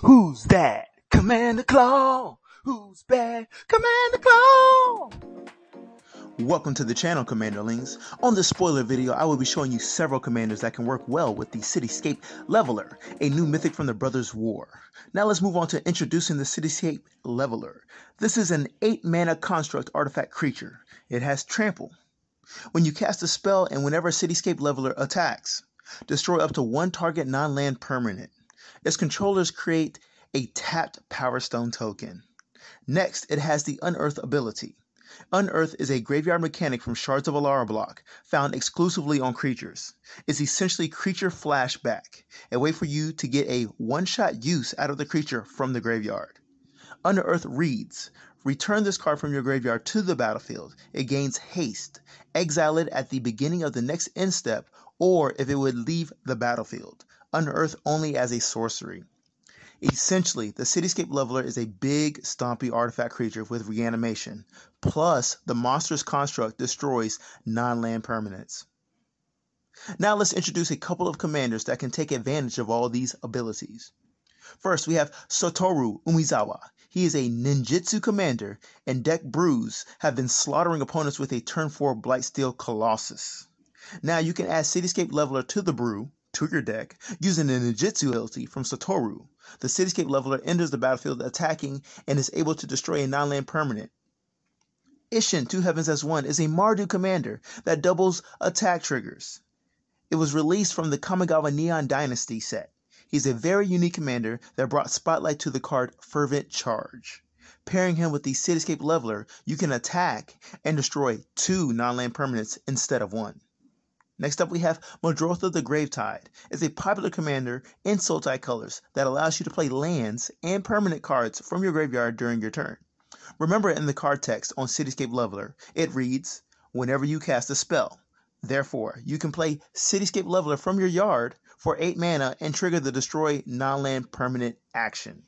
Who's that? Commander Claw. Who's bad? Commander Claw. Welcome to the channel, Commanderlings. On this spoiler video, I will be showing you several commanders that can work well with the Cityscape Leveler, a new mythic from the Brothers' War. Now let's move on to introducing the Cityscape Leveler. This is an 8-mana construct artifact creature. It has trample. When you cast a spell and whenever a Cityscape Leveler attacks, destroy up to one target non-land permanent. Its controllers create a tapped Power Stone token. Next, it has the Unearth ability. Unearth is a graveyard mechanic from Shards of Alara block, found exclusively on creatures. It's essentially creature flashback, a way for you to get a one-shot use out of the creature from the graveyard. Unearth reads, return this card from your graveyard to the battlefield. It gains haste. Exile it at the beginning of the next end step, or if it would leave the battlefield. Unearth only as a sorcery. Essentially, the Cityscape Leveler is a big, stompy artifact creature with reanimation, plus the monster's construct destroys non-land permanents. Now let's introduce a couple of commanders that can take advantage of all these abilities. First, we have Satoru Umezawa. He is a ninjutsu commander, and deck brews have been slaughtering opponents with a turn 4 Blightsteel Colossus. Now you can add Cityscape Leveler to the brew, to your deck, using the ninjutsu ability from Satoru. The Cityscape Leveler enters the battlefield attacking and is able to destroy a non-land permanent. Ishin, 2 Heavens as 1, is a Mardu commander that doubles attack triggers. It was released from the Kamigawa Neon Dynasty set. He's a very unique commander that brought spotlight to the card Fervent Charge. Pairing him with the Cityscape Leveler, you can attack and destroy 2 non-land permanents instead of 1. Next up we have Madrotha the Gravetide. It's a popular commander in Sultai colors that allows you to play lands and permanent cards from your graveyard during your turn. Remember in the card text on Cityscape Leveler, it reads, whenever you cast a spell. Therefore, you can play Cityscape Leveler from your yard for 8 mana and trigger the destroy non-land permanent action.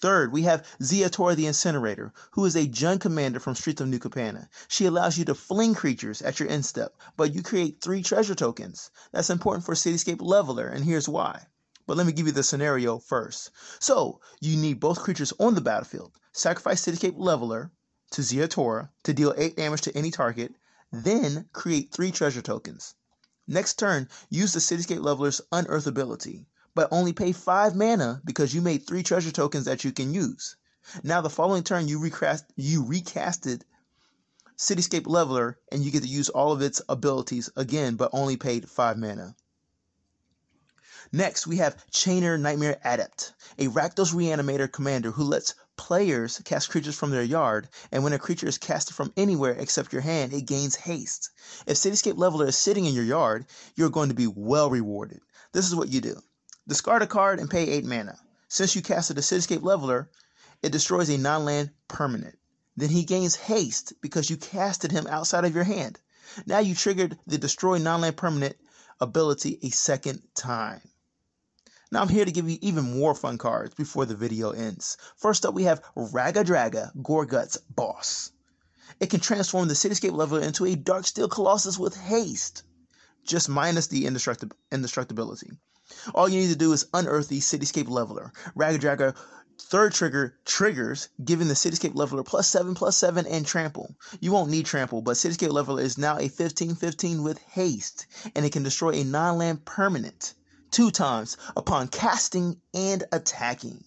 Third, we have Ziatora the Incinerator, who is a Jund commander from Streets of New Capenna. She allows you to fling creatures at your end step, but you create 3 treasure tokens. That's important for Cityscape Leveler, and here's why. But let me give you the scenario first. So, you need both creatures on the battlefield. Sacrifice Cityscape Leveler to Ziatora to deal 8 damage to any target, then create 3 treasure tokens. Next turn, use the Cityscape Leveler's Unearth ability, but only pay 5 mana because you made 3 treasure tokens that you can use. Now the following turn you recasted Cityscape Leveler and you get to use all of its abilities again, but only paid 5 mana. Next we have Chainer Nightmare Adept, a Rakdos Reanimator commander who lets players cast creatures from their yard, and when a creature is casted from anywhere except your hand, it gains haste. If Cityscape Leveler is sitting in your yard, you're going to be well rewarded. This is what you do. Discard a card and pay 8 mana. Since you casted a Cityscape Leveler, it destroys a non-land permanent. Then he gains haste because you casted him outside of your hand. Now you triggered the destroy non-land permanent ability a second time. Now I'm here to give you even more fun cards before the video ends. First up we have Raga Draga Gorgut's Boss. It can transform the Cityscape Leveler into a Darksteel Colossus with haste, just minus the indestructibility. All you need to do is unearth the Cityscape Leveler. Raga Draga third trigger triggers, giving the Cityscape Leveler +7/+7 and trample. You won't need trample, but Cityscape Leveler is now a 15/15 with haste, and it can destroy a non-land permanent 2 times upon casting and attacking.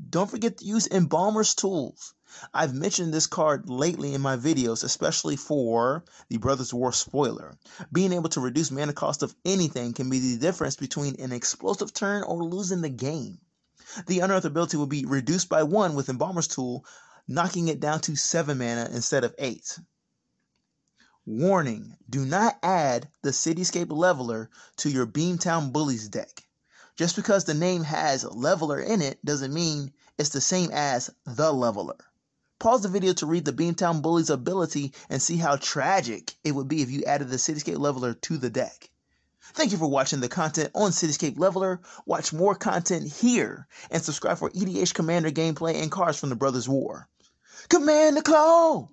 Don't forget to use Embalmer's Tools. I've mentioned this card lately in my videos, especially for the Brothers' War spoiler. Being able to reduce mana cost of anything can be the difference between an explosive turn or losing the game. The Unearth ability will be reduced by 1 with Embalmer's Tool, knocking it down to 7 mana instead of 8. Warning, do not add the Cityscape Leveler to your Beamtown Bullies deck. Just because the name has Leveler in it doesn't mean it's the same as the Leveler. Pause the video to read the Beamtown Bullies ability and see how tragic it would be if you added the Cityscape Leveler to the deck. Thank you for watching the content on Cityscape Leveler. Watch more content here and subscribe for EDH Commander gameplay and cards from the Brothers' War. Commander Claw!